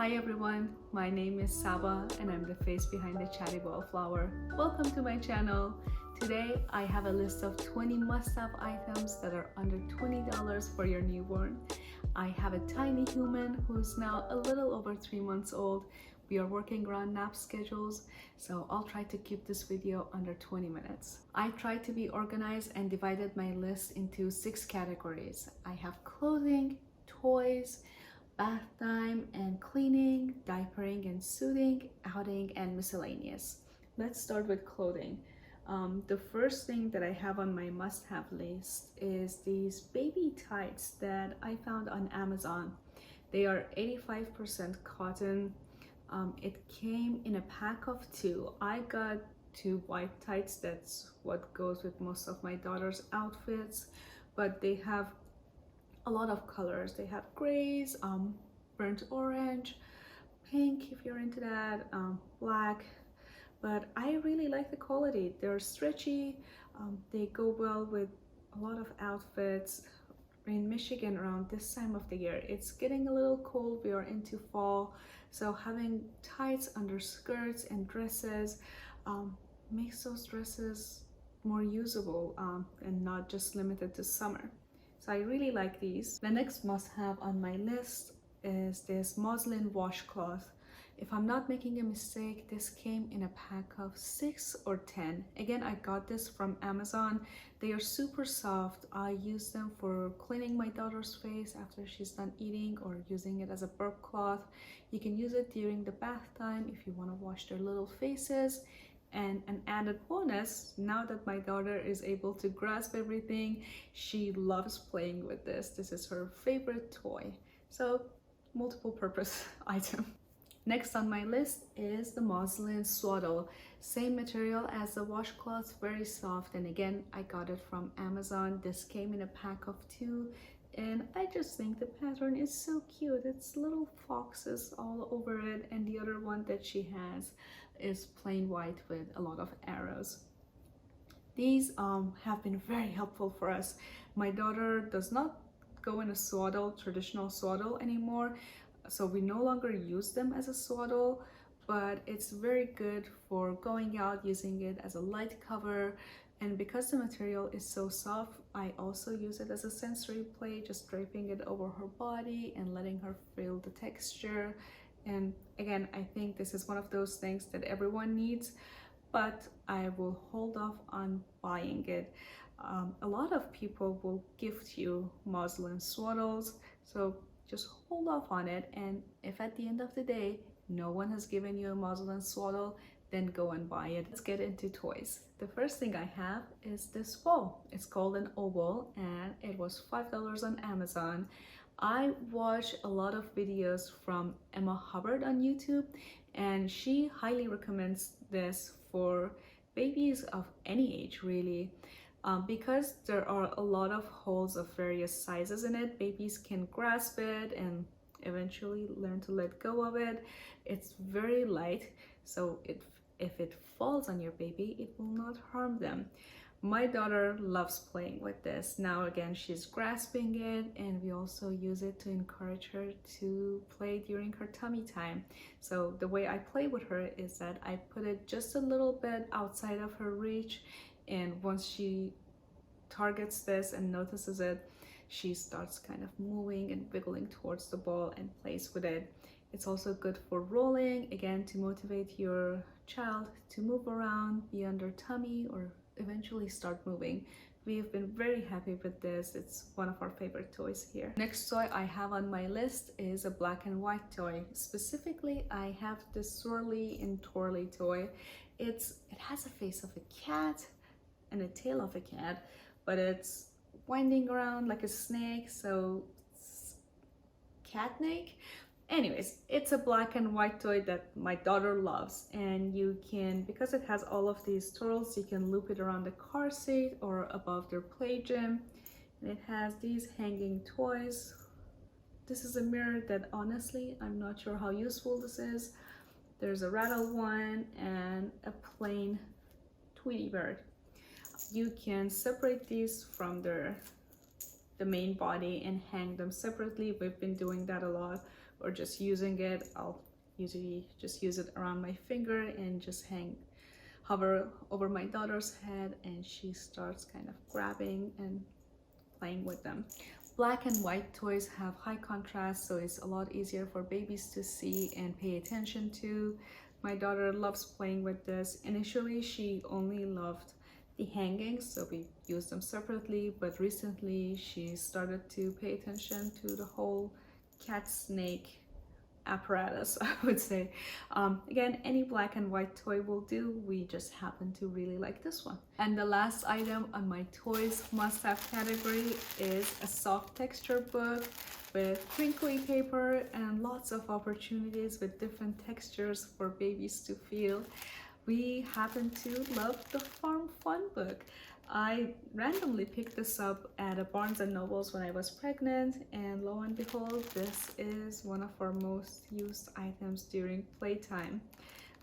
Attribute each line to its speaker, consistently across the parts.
Speaker 1: Hi everyone, my name is Saba and I'm the face behind the chatty wallflower. Welcome to my channel. Today I have a list of 20 must-have items that are under $20 for your newborn. I have a tiny human who's now a little over 3 months old. We are working around nap schedules, so I'll try to keep this video under 20 minutes. I tried to be organized and divided my list into 6 categories. I have clothing, toys, bath time and cleaning, diapering and soothing, outing, and miscellaneous. Let's start with clothing. The first thing that I have on my must-have list is these baby tights that I found on Amazon. They are 85% cotton. It came in a pack of 2. I got 2 white tights. That's what goes with most of my daughter's outfits, but they have a lot of colors. They have grays, burnt orange, pink if you're into that, black, but I really like the quality. They're stretchy, they go well with a lot of outfits. In Michigan around this time of the year, it's getting a little cold. We are into fall, so having tights under skirts and dresses makes those dresses more usable and not just limited to summer. So I really like these. The next must-have on my list is this muslin washcloth. If I'm not making a mistake, this came in a pack of 6 or 10. Again, I got this from Amazon. They are super soft. I use them for cleaning my daughter's face after she's done eating or using it as a burp cloth. You can use it during the bath time if you want to wash their little faces. And an added bonus, now that my daughter is able to grasp everything, she loves playing with this. This is her favorite toy. So, multiple purpose item. Next on my list is the muslin swaddle. Same material as the washcloth, very soft. And again, I got it from Amazon. This came in a pack of 2. And I just think the pattern is so cute. It's little foxes all over it. And the other one that she has is plain white with a lot of arrows. These have been very helpful for us. My daughter does not go in a swaddle, traditional swaddle anymore, so we no longer use them as a swaddle, but it's very good for going out, using it as a light cover. And because the material is so soft, I also use it as a sensory play, just draping it over her body and letting her feel the texture. And again, I think this is one of those things that everyone needs, but I will hold off on buying it. A lot of people will gift you muslin swaddles, so just hold off on it. And if at the end of the day, no one has given you a muslin swaddle, then go and buy it. Let's get into toys. The first thing I have is this ball. It's called an oval and it was $5 on Amazon. I watch a lot of videos from Emma Hubbard on YouTube, and she highly recommends this for babies of any age, really. Because there are a lot of holes of various sizes in it, babies can grasp it and eventually learn to let go of it. It's very light, so if it falls on your baby, it will not harm them. My daughter loves playing with this. Now again, she's grasping it, and we also use it to encourage her to play during her tummy time. So the way I play with her is that I put it just a little bit outside of her reach, and once she targets this and notices it, she starts kind of moving and wiggling towards the ball and plays with it. It's also good for rolling, again, to motivate your child to move around, be on their tummy, or eventually start moving. We have been very happy with this. It's one of our favorite toys here. Next toy I have on my list is a black and white toy. Specifically, I have the swirly and twirly toy. It has a face of a cat and a tail of a cat, but it's winding around like a snake, so it's catnake. Anyways, it's a black and white toy that my daughter loves, and you can, because it has all of these twirls, you can loop it around the car seat or above their play gym. And it has these hanging toys. This is a mirror that honestly, I'm not sure how useful this is. There's a rattle one and a plain Tweety bird. You can separate these from the main body and hang them separately. We've been doing that a lot or just using it, I'll usually just use it around my finger and just hover over my daughter's head, and she starts kind of grabbing and playing with them. Black and white toys have high contrast, so it's a lot easier for babies to see and pay attention to. My daughter loves playing with this. Initially, she only loved the hangings, so we used them separately, but recently she started to pay attention to the whole cat snake apparatus, I would say. Again, any black and white toy will do. We just happen to really like this one. And the last item on my toys must-have category is a soft texture book with crinkly paper and lots of opportunities with different textures for babies to feel. We happen to love the Farm Fun book. I randomly picked this up at a Barnes & Noble's when I was pregnant, and lo and behold, this is one of our most used items during playtime.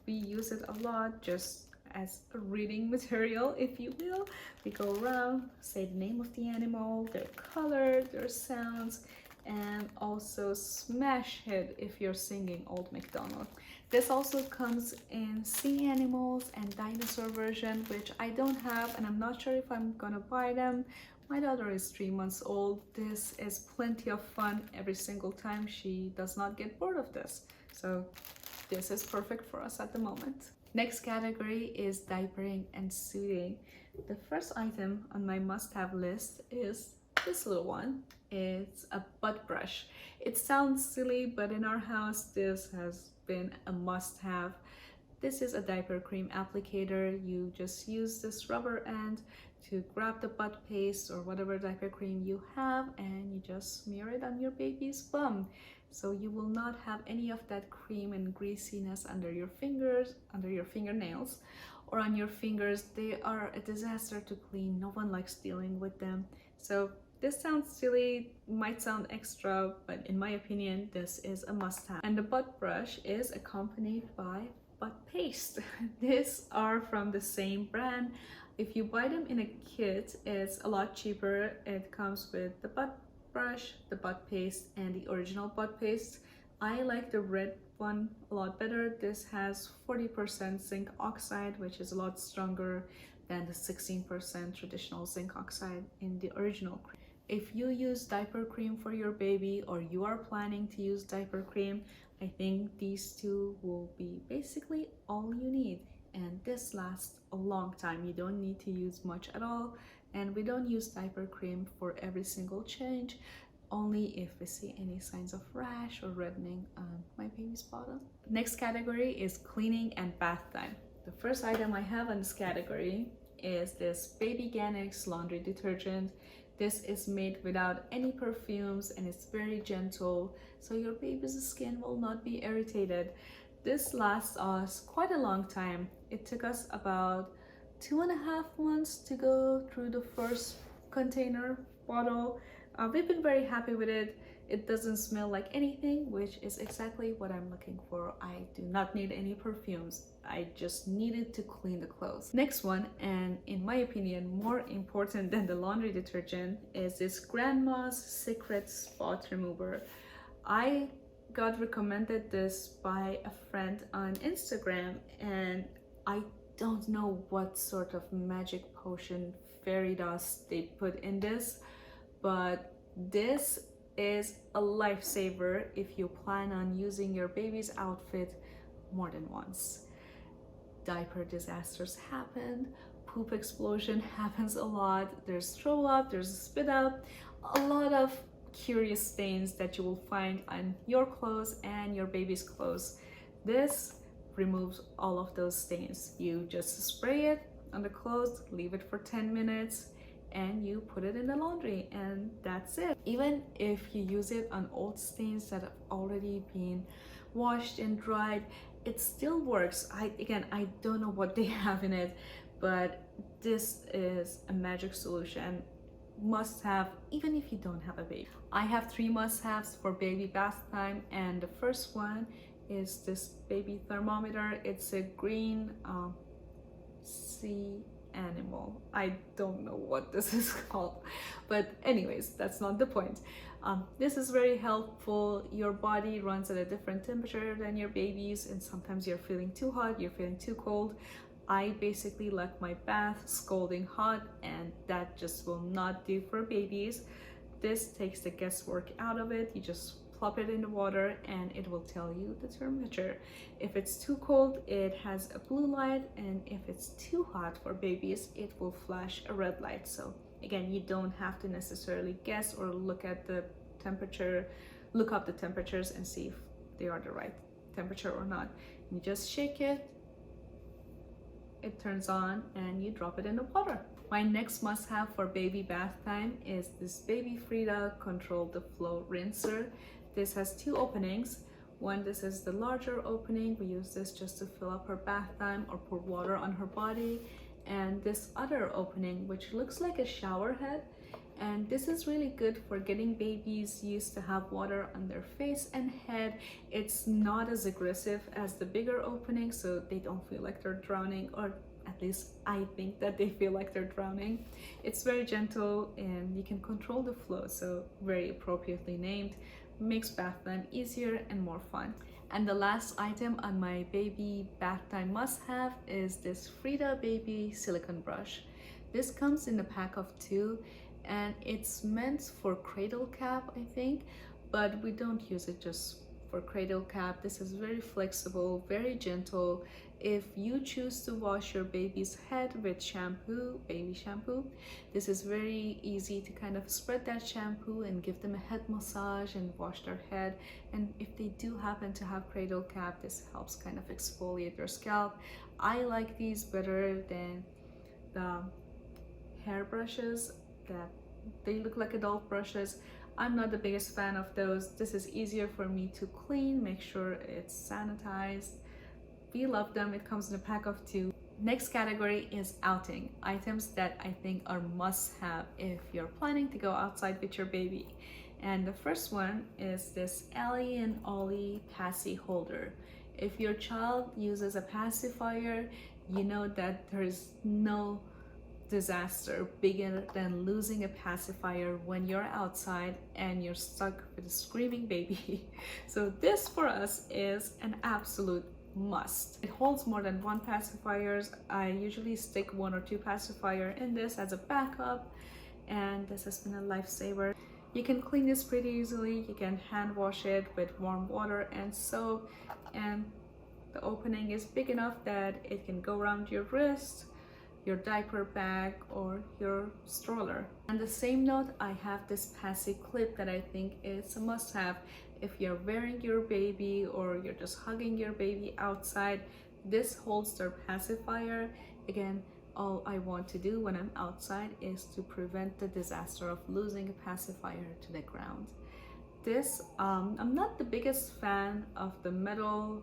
Speaker 1: We use it a lot just as a reading material, if you will. We go around, say the name of the animal, their color, their sounds, and also smash hit if you're singing Old MacDonald. This also comes in sea animals and dinosaur version, which I don't have, and I'm not sure if I'm gonna buy them. My daughter is 3 months old. This is plenty of fun every single time. She does not get bored of this. So this is perfect for us at the moment. Next category is diapering and soothing. The first item on my must-have list is this little one. It's a butt brush. It sounds silly, but in our house this has been a must-have. This is a diaper cream applicator. You just use this rubber end to grab the butt paste or whatever diaper cream you have, and you just smear it on your baby's bum. So you will not have any of that cream and greasiness under your fingers, under your fingernails, or on your fingers. They are a disaster to clean. No one likes dealing with them. So this sounds silly, might sound extra, but in my opinion, this is a must-have. And the butt brush is accompanied by butt paste. These are from the same brand. If you buy them in a kit, it's a lot cheaper. It comes with the butt brush, the butt paste, and the original butt paste. I like the red one a lot better. This has 40% zinc oxide, which is a lot stronger than the 16% traditional zinc oxide in the original cream. If you use diaper cream for your baby, or you are planning to use diaper cream, I think these two will be basically all you need. And this lasts a long time. You don't need to use much at all. And we don't use diaper cream for every single change, only if we see any signs of rash or reddening on my baby's bottom. Next category is cleaning and bath time. The first item I have in this category is this Baby Ganix laundry detergent. This is made without any perfumes and it's very gentle, so your baby's skin will not be irritated. This lasts us quite a long time. It took us about 2.5 months to go through the first container bottle. We've been very happy with it. It doesn't smell like anything, which is exactly what I'm looking for. I do not need any perfumes. I just needed to clean the clothes. Next one, and in my opinion more important than the laundry detergent, is this Grandma's Secret Spot Remover. I got recommended this by a friend on Instagram, and I don't know what sort of magic potion fairy dust they put in this, but this is a lifesaver if you plan on using your baby's outfit more than once. Diaper disasters happen, poop explosion happens a lot, there's throw up, there's spit up, a lot of curious stains that you will find on your clothes and your baby's clothes. This removes all of those stains. You just spray it on the clothes, leave it for 10 minutes, and you put it in the laundry, and that's it. Even if you use it on old stains that have already been washed and dried, it still works. I don't know what they have in it, but this is a magic solution. Must have, even if you don't have a baby. I have 3 must-haves for baby bath time, and the first one is this baby thermometer. It's a green animal. I don't know what this is called, but anyways, that's not the point. This is very helpful. Your body runs at a different temperature than your baby's, and sometimes you're feeling too hot, you're feeling too cold. I basically like my bath scalding hot, and that just will not do for babies. This takes the guesswork out of it. You just plop it in the water and it will tell you the temperature. If it's too cold, it has a blue light, and if it's too hot for babies, it will flash a red light. So again, you don't have to necessarily guess or look at the temperature, look up the temperatures and see if they are the right temperature or not. You just shake it, it turns on, and you drop it in the water. My next must-have for baby bath time is this Baby Frida Control the Flow rinser. This has two openings. One, this is the larger opening. We use this just to fill up her bath time or pour water on her body. And this other opening, which looks like a shower head, and this is really good for getting babies used to have water on their face and head. It's not as aggressive as the bigger opening, so they don't feel like they're drowning, or at least I think that they feel like they're drowning. It's very gentle and you can control the flow, so very appropriately named. Makes bath time easier and more fun. And the last item on my baby bath time must-have is this Frida Baby silicone brush. This comes in a pack of 2, and it's meant for cradle cap, I think, but we don't use it just for cradle cap. This is very flexible, very gentle. If you choose to wash your baby's head with shampoo, baby shampoo, this is very easy to kind of spread that shampoo and give them a head massage and wash their head. And if they do happen to have cradle cap, this helps kind of exfoliate their scalp. I like these better than the hair brushes that they look like adult brushes. I'm not the biggest fan of those. This is easier for me to clean, make sure it's sanitized. We love them. It comes in a pack of 2. Next category is outing items that I think are must-have if you're planning to go outside with your baby. And the first one is this Ellie and Ollie passy holder. If your child uses a pacifier, you know that there's no disaster bigger than losing a pacifier when you're outside and you're stuck with a screaming baby. So this for us is an absolute must. It holds more than 1 pacifiers. I usually stick 1 or 2 pacifier in this as a backup, and this has been a lifesaver. You can clean this pretty easily. You can hand wash it with warm water and soap, and the opening is big enough that it can go around your wrist, your diaper bag, or your stroller. On the same note, I have this passy clip that I think is a must-have. If you're wearing your baby or you're just hugging your baby outside, this holds their pacifier. Again, all I want to do when I'm outside is to prevent the disaster of losing a pacifier to the ground. This, I'm not the biggest fan of the metal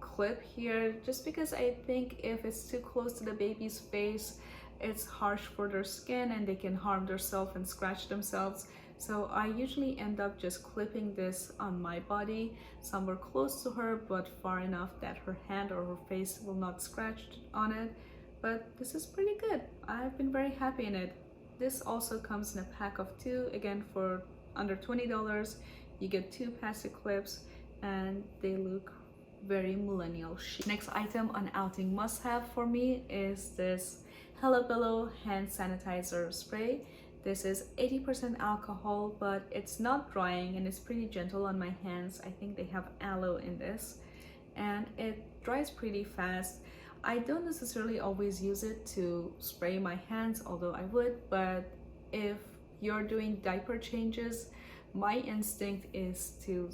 Speaker 1: clip here, just because I think if it's too close to the baby's face, it's harsh for their skin and they can harm themselves and scratch themselves. So I usually end up just clipping this on my body, somewhere close to her, but far enough that her hand or her face will not scratch on it. But this is pretty good. I've been very happy in it. This also comes in a pack of 2. Again, for under $20, you get 2 passy clips, and they look very millennial chic. Next item on outing must-have for me is this Hello Bello hand sanitizer spray. This is 80% alcohol, but it's not drying and it's pretty gentle on my hands. I think they have aloe in this, and it dries pretty fast. I don't necessarily always use it to spray my hands, although I would, but if you're doing diaper changes, my instinct is to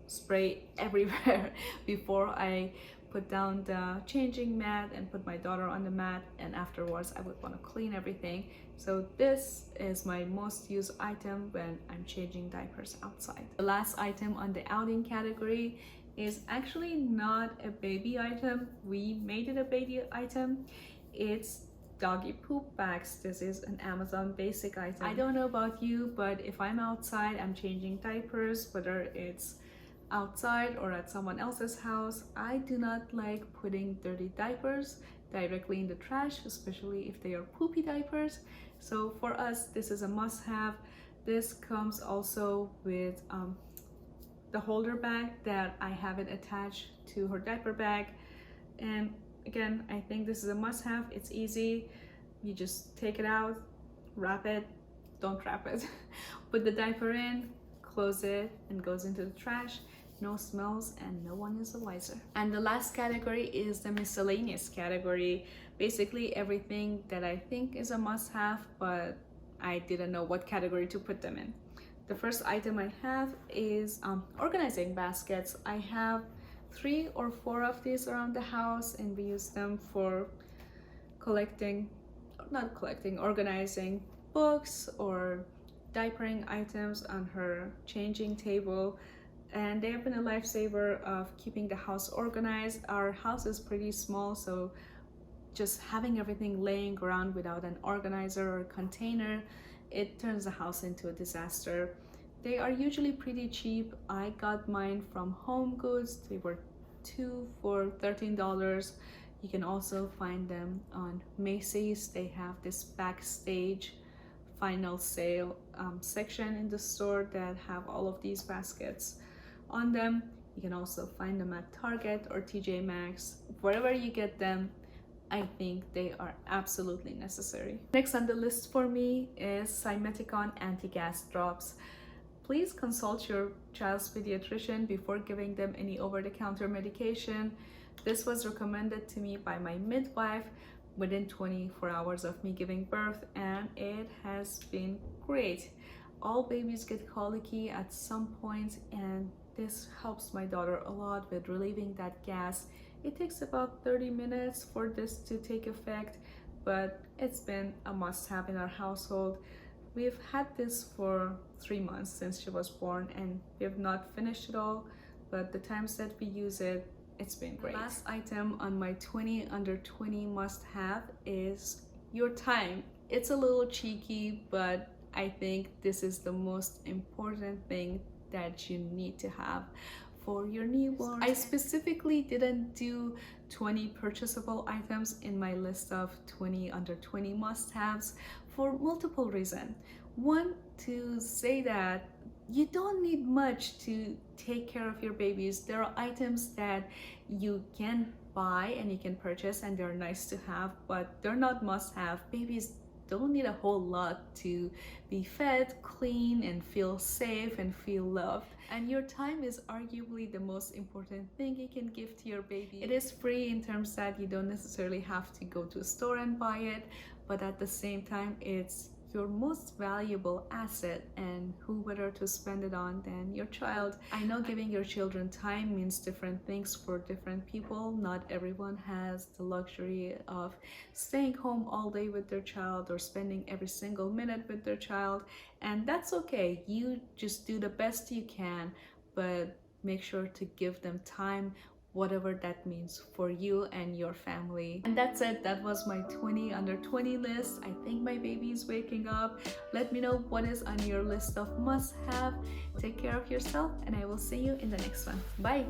Speaker 1: spray everywhere before I put down the changing mat and put my daughter on the mat, and afterwards I would want to clean everything. So this is my most used item when I'm changing diapers outside. The last item on the outing category is actually not a baby item. We made it a baby item. It's doggy poop bags. This is an Amazon basic item. I don't know about you, but if I'm outside, I'm changing diapers, whether it's outside or at someone else's house, I do not like putting dirty diapers directly in the trash, especially if they are poopy diapers. So for us, this is a must-have. This comes also with the holder bag that I have it attached to her diaper bag. And again, I think this is a must-have. It's easy. You just take it out, wrap it, don't wrap it. Put the diaper in, close it, and goes into the trash. No smells and no one is the wiser. And the last category is the miscellaneous category. Basically everything that I think is a must-have, but I didn't know what category to put them in. The first item I have is organizing baskets. I have 3 or 4 of these around the house, and we use them for organizing books or diapering items on her changing table. And they have been a lifesaver of keeping the house organized. Our house is pretty small, so just having everything laying around without an organizer or container, it turns the house into a disaster. They are usually pretty cheap. I got mine from HomeGoods. They were 2 for $13. You can also find them on Macy's. They have this backstage final sale section in the store that have all of these baskets on them. You can also find them at Target or TJ Maxx. Wherever you get them, I think they are absolutely necessary. Next on the list for me is Simeticon anti-gas drops. Please consult your child's pediatrician before giving them any over-the-counter medication. This was recommended to me by my midwife within 24 hours of me giving birth, and it has been great. All babies get colicky at some point, and this helps my daughter a lot with relieving that gas. It takes about 30 minutes for this to take effect, but it's been a must-have in our household. We've had this for 3 months since she was born, and we have not finished it all, but the times that we use it, it's been great. The last item on my 20 under 20 must-have is your time. It's a little cheeky, but I think this is the most important thing that you need to have for your newborn. I specifically didn't do 20 purchasable items in my list of 20 under 20 must-haves for multiple reasons. One, to say that you don't need much to take care of your babies. There are items that you can buy and you can purchase, and they're nice to have, but they're not must-have. Babies don't need a whole lot to be fed, clean, and feel safe and feel loved. And your time is arguably the most important thing you can give to your baby. It is free in terms that you don't necessarily have to go to a store and buy it, but at the same time, it's your most valuable asset, and who better to spend it on than your child. I know giving your children time means different things for different people. Not everyone has the luxury of staying home all day with their child or spending every single minute with their child, and that's okay. You just do the best you can, but make sure to give them time, whatever that means for you and your family. And that's it. That was my 20 under 20 list. I think my baby is waking up. Let me know what is on your list of must-have. Take care of yourself, and I will see you in the next one. Bye.